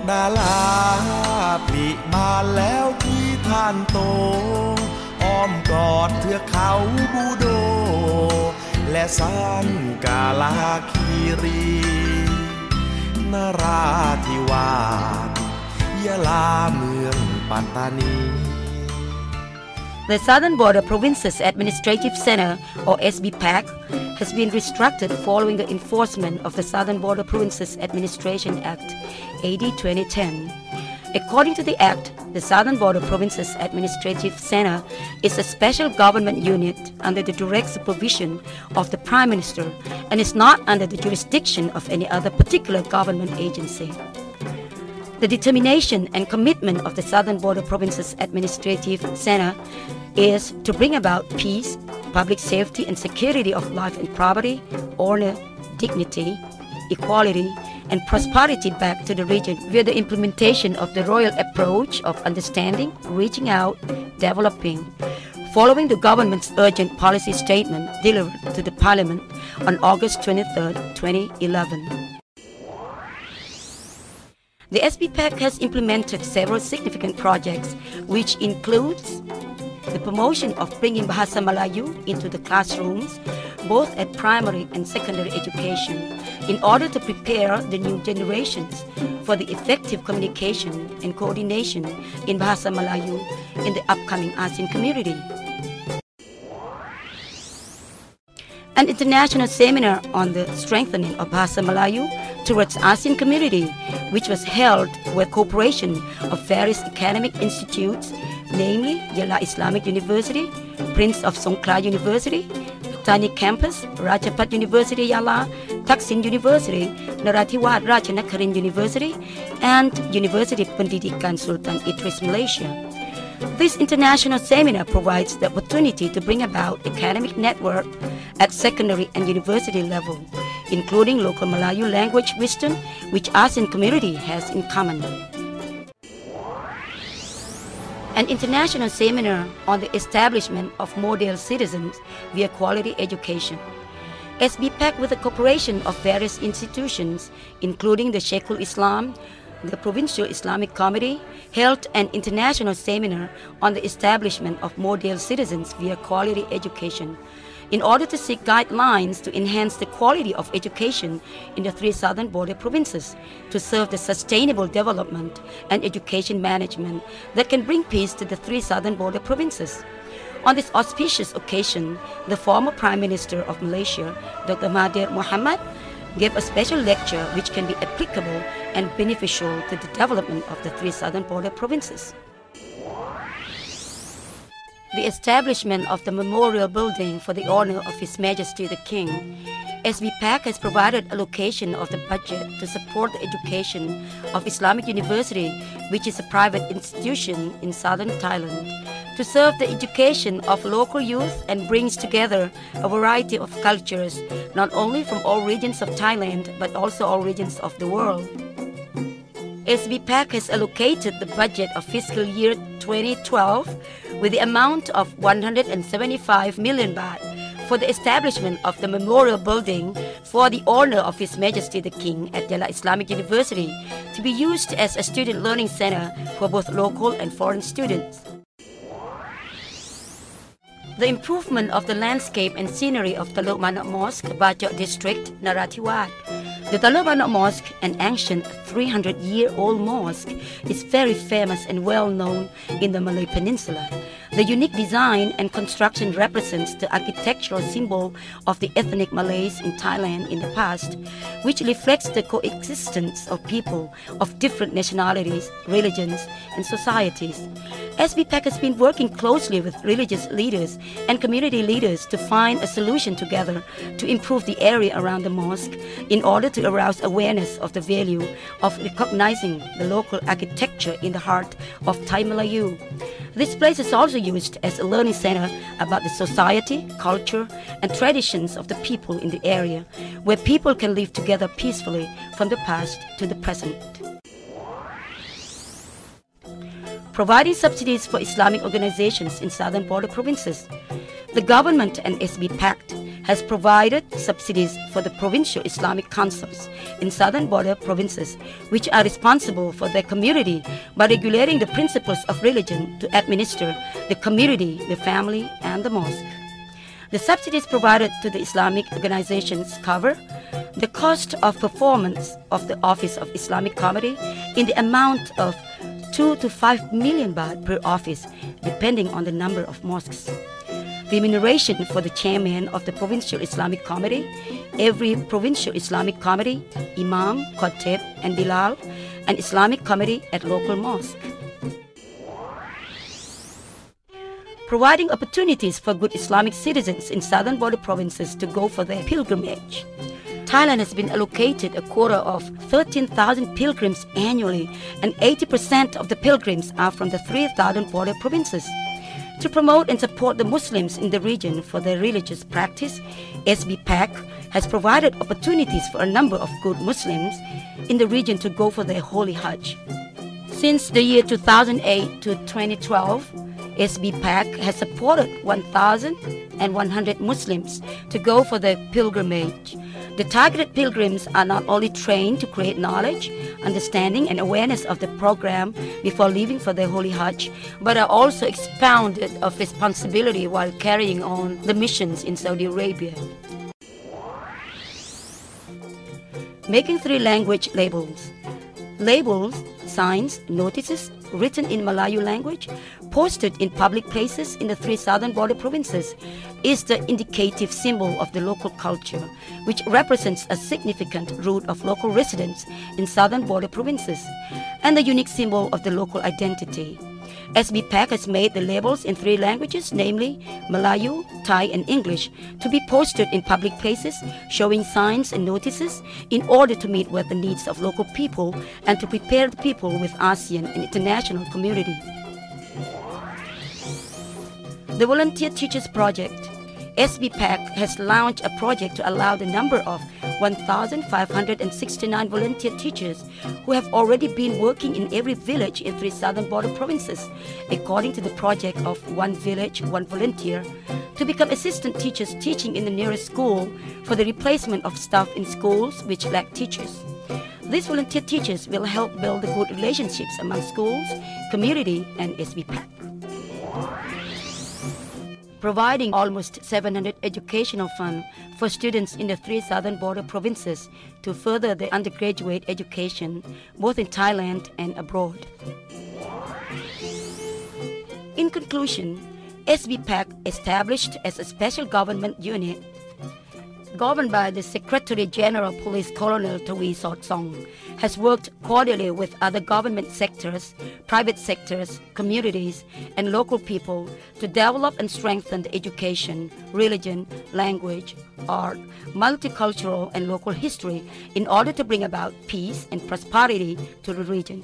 ดาลาปลิบานแล้วที่ท่านโตอ้อมกอดเทือกเขาบูโดและสังกาลาคีรีนราธิวาสยะลาเมืองปัตตานี The Southern Border Provinces Administrative Center, or sbpac, has been restructured following the enforcement of the Southern Border Provinces Administration Act, AD 2010. According to the Act, the Southern Border Provinces Administrative Center is a special government unit under the direct supervision of the Prime Minister and is not under the jurisdiction of any other particular government agency. The determination and commitment of the Southern Border Provinces Administrative Center is to bring about peace, public safety and security of life and property, honor, dignity, equality, and prosperity back to the region via the implementation of the royal approach of understanding, reaching out, developing, following the government's urgent policy statement delivered to the Parliament on August 23, 2011. The sbpac has implemented several significant projects, which includes the promotion of bringing Bahasa Melayu into the classrooms, both at primary and secondary education, in order to prepare the new generations for the effective communication and coordination in Bahasa Melayu in the upcoming ASEAN community. An international seminar on the strengthening of Bahasa Melayu towards ASEAN community, which was held with cooperation of various academic institutes, namely Yala Islamic University, Prince of Songkla University, Patani Campus, Rajapat University Yala, Taksin University, Narathiwat Rajanakarin University, and University Pendidikan Sultan Idris Malaysia. This international seminar provides the opportunity to bring about academic network at secondary and university level, including local Malayu language wisdom, which ASEAN community has in common. An international seminar on the establishment of model citizens via quality education. sbpac, with the cooperation of various institutions, including the Sheikhul Islam, the Provincial Islamic Committee, held an international seminar on the establishment of model citizens via quality education, in order to seek guidelines to enhance the quality of education in the three southern border provinces, to serve the sustainable development and education management that can bring peace to the three southern border provinces. On this auspicious occasion, the former Prime Minister of Malaysia, Dr. Mahathir Mohamad, gave a special lecture which can be applicable and beneficial to the development of the three southern border provinces. The establishment of the memorial building for the honor of His Majesty the King, sbpac has provided allocation of the budget to support the education of Islamic University, which is a private institution in southern Thailand, to serve the education of local youth and brings together a variety of cultures, not only from all regions of Thailand, but also all regions of the world. sbpac has allocated the budget of fiscal year 2012 with the amount of 175 million baht for the establishment of the memorial building for the honor of His Majesty the King at Yala Islamic University, to be used as a student learning center for both local and foreign students. The improvement of the landscape and scenery of Teluk Manok Mosque, Bajok District, Narathiwat. The Teluk Manok Mosque, an ancient 300-year-old mosque, is very famous and well known in the Malay Peninsula. The unique design and construction represents the architectural symbol of the ethnic Malays in Thailand in the past, which reflects the coexistence of people of different nationalities, religions, and societies. sbpac has been working closely with religious leaders and community leaders to find a solution together to improve the area around the mosque in order to arouse awareness of the value of recognizing the local architecture in the heart of Thai Malayu. This place is also used as a learning center about the society, culture, and traditions of the people in the area, where people can live together peacefully from the past to the present. Providing subsidies for Islamic organizations in southern border provinces. The government and sbpac has provided subsidies for the provincial Islamic councils in southern border provinces, which are responsible for their community by regulating the principles of religion to administer the community, the family, and the mosque. The subsidies provided to the Islamic organizations cover the cost of performance of the Office of Islamic Comedy in the amount of 2 to 5 million baht per office, depending on the number of mosques. Remuneration for the chairman of the Provincial Islamic Committee, every Provincial Islamic Committee, Imam, Khatib, and Bilal, and Islamic Committee at local mosque. Providing opportunities for good Islamic citizens in southern border provinces to go for their pilgrimage. Thailand has been allocated a quota of 13,000 pilgrims annually, and 80% of the pilgrims are from the 3,000 border provinces. To promote and support the Muslims in the region for their religious practice, sbpac has provided opportunities for a number of good Muslims in the region to go for their holy Hajj. Since the year 2008 to 2012, sbpac has supported 1,100 Muslims to go for their pilgrimage. The targeted pilgrims are not only trained to create knowledge, understanding, and awareness of the program before leaving for their holy Hajj, but are also expounded of responsibility while carrying on the missions in Saudi Arabia. Making 3-language labels. Labels, signs, notices written in Malayu language, posted in public places in the 3 southern border provinces, is the indicative symbol of the local culture, which represents a significant root of local residents in southern border provinces, and the unique symbol of the local identity. sbpac has made the labels in 3 languages, namely Malayu, Thai, and English, to be posted in public places, showing signs and notices in order to meet with the needs of local people and to prepare the people with ASEAN and international community. The Volunteer Teachers Project. sbpac has launched a project to allow the number of 1,569 volunteer teachers who have already been working in every village in 3 southern border provinces, according to the project of One Village, One Volunteer, to become assistant teachers teaching in the nearest school for the replacement of staff in schools which lack teachers. These volunteer teachers will help build the good relationships among schools, community, and sbpac. Providing almost 700 educational funds for students in the 3 southern border provinces to further their undergraduate education, both in Thailand and abroad. In conclusion, sbpac, established as a special government unit, governed by the Secretary General Police Colonel Tawi Sotsong, has worked cordially with other government sectors, private sectors, communities, and local people to develop and strengthen the education, religion, language, art, multicultural, and local history in order to bring about peace and prosperity to the region.